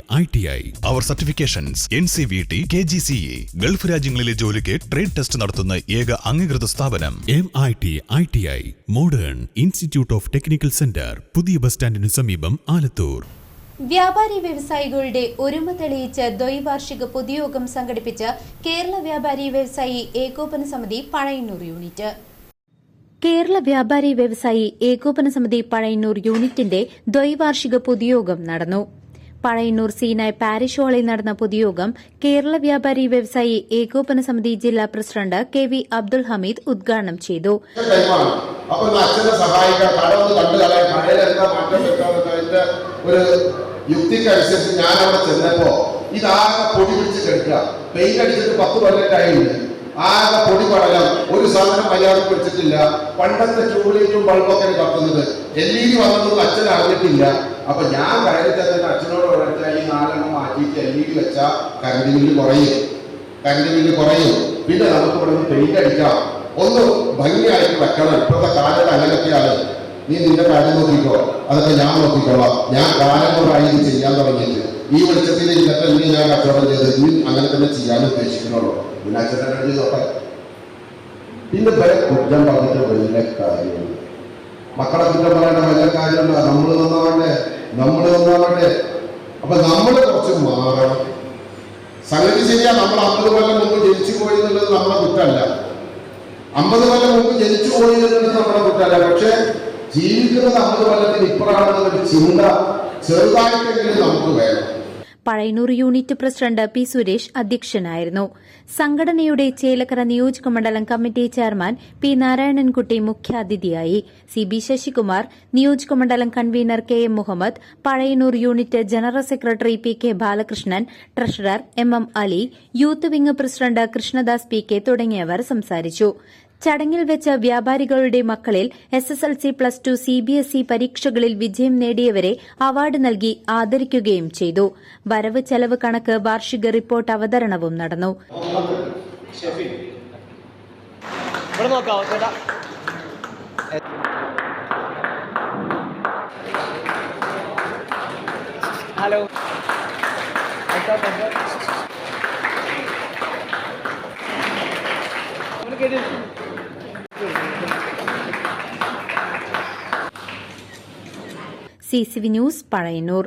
ITI. Our certifications NCVT, KGCE. Gulf രാജ്യങ്ങളിലെ ജോലിക്ക് trade test നടത്തുന്ന ഏക അംഗീകൃത സ്ഥാപനം MIT ITI modern institute of technical centre, പുതിയ ബസ് സ്റ്റാൻഡിന് സമീപം, ആലത്തൂർ. വ്യാപാരി വ്യവസായികളുടെ ഒരുമ തെളിയിച്ച് ദ്വൈവാർഷിക പൊതുയോഗം സംഘടിപ്പിച്ച കേരള വ്യാപാരി വ്യവസായി ഏകോപന സമിതി പഴയന്നൂർ യൂണിറ്റ്. കേരള വ്യാപാരി വ്യവസായി ഏകോപന സമിതി പഴയന്നൂർ യൂണിറ്റിന്റെ ദ്വൈവാർഷിക പൊതുയോഗം നടന്നു. പഴയന്നൂർ സീനായ് പാരിഷ് ഹാളിൽ നടന്ന പൊതുയോഗം കേരള വ്യാപാരി വ്യവസായി ഏകോപന സമിതി ജില്ലാ പ്രസിഡന്റ് KV അബ്ദുൽ ഹമീദ് ഉദ്ഘാടനം ചെയ്തു. യുക്തിക്കനുസരിച്ച് ഞാൻ അവിടെ ചെന്നപ്പോ ഇതാകെ പൊടി പിടിച്ച് കിടക്കുക. പെയിന്റ് അടിച്ചിട്ട് 10 കൊല്ലത്തായില്ല. ആകെ പൊടി പടലം, ഒരു സാധനം മര്യാദക്ക് വെച്ചിട്ടില്ല. പണ്ടത്തെ ട്യൂബ്ലൈറ്റും ബൾബൊക്കെ കത്തുന്നത് LED വന്നതൊന്നും അച്ഛൻ അറിഞ്ഞിട്ടില്ല. അപ്പൊ ഞാൻ കയറി തന്നെ അച്ഛനോട് പറഞ്ഞാൽ ഈ 4 മാറ്റിയിട്ട് LED വെച്ചാൽ കറണ്ട് ബില്ല് കുറയും. പിന്നെ നമുക്ക് ഇവിടെ പെയിന്റ് അടിക്കാം, ഒന്ന് ഭംഗിയായിട്ട് വെക്കണം. ഇപ്പോഴത്തെ കാലത്ത് അങ്ങനെയൊക്കെയാണ്. നീ നിന്റെ കാര്യം നോക്കിക്കോ, അതൊക്കെ ഞാൻ നോക്കിക്കോളാം. ഞാൻ കാലങ്ങളായി ഇത് ചെയ്യാൻ തുടങ്ങിയിട്ട് ഈ വെളിച്ചത്തിൽ ഇതൊക്കെ ഇനി ഞാൻ കച്ചവടം ചെയ്ത് നീ അങ്ങനെ തന്നെ ചെയ്യാൻ ഉദ്ദേശിക്കണുള്ളൂ. പിന്നെ അച്ഛനെ ചെയ്തോട്ടെ. പിന്നെ വരെ കുറ്റം പറഞ്ഞിട്ട് വലിയ കാര്യമുണ്ട്. മക്കളെ കുറ്റം പറയേണ്ട വലിയ കാര്യമുണ്ട്. നമ്മൾ നന്നാവണ്ടേ. അപ്പൊ നമ്മൾ കുറച്ച് മാറണം. സംഗതി ശരിയാ, നമ്മൾ 50 കൊല്ലം മുമ്പ് ജനിച്ചു പോയി എന്നുള്ളത് നമ്മുടെ കുറ്റമല്ല. 50 കൊല്ലം മുമ്പ് ജനിച്ചു പോയി എന്നുള്ളത് നമ്മുടെ കുറ്റമല്ല. പക്ഷെ ജീവിക്കുന്നത് 50 കൊല്ലത്തിന് ഇപ്പുറമാണെന്നൊരു ചിന്ത ചെറുതായിട്ടെങ്കിലും നമുക്ക് വേണം. Pazhayannur unit president P. Suresh അധ്യക്ഷനായിരുന്നു. സംഘടനയുടെ ചേലക്കര നിയോജക മണ്ഡലം കമ്മിറ്റി ചെയർമാൻ P. നാരായണൻകുട്ടി മുഖ്യാതിഥിയായി. CB ശശികുമാർ, നിയോജക മണ്ഡലം convenor KM Muhammad, Pazhayannur unit general secretary PK Balakrishnan, treasurer MM Ali, youth wing president Krishnadas PK തുടങ്ങിയവർ സംസാരിച്ചു. ചടങ്ങിൽ വെച്ച് വ്യാപാരികളുടെ മക്കളിൽ SSLC+2 CBSE പരീക്ഷകളിൽ വിജയം നേടിയവരെ അവാർഡ് നൽകി ആദരിക്കുകയും ചെയ്തു. വരവ് ചെലവ് കണക്ക് വാർഷിക റിപ്പോർട്ട് അവതരണവും നടന്നു. Hello, CCV news Pazhayannur.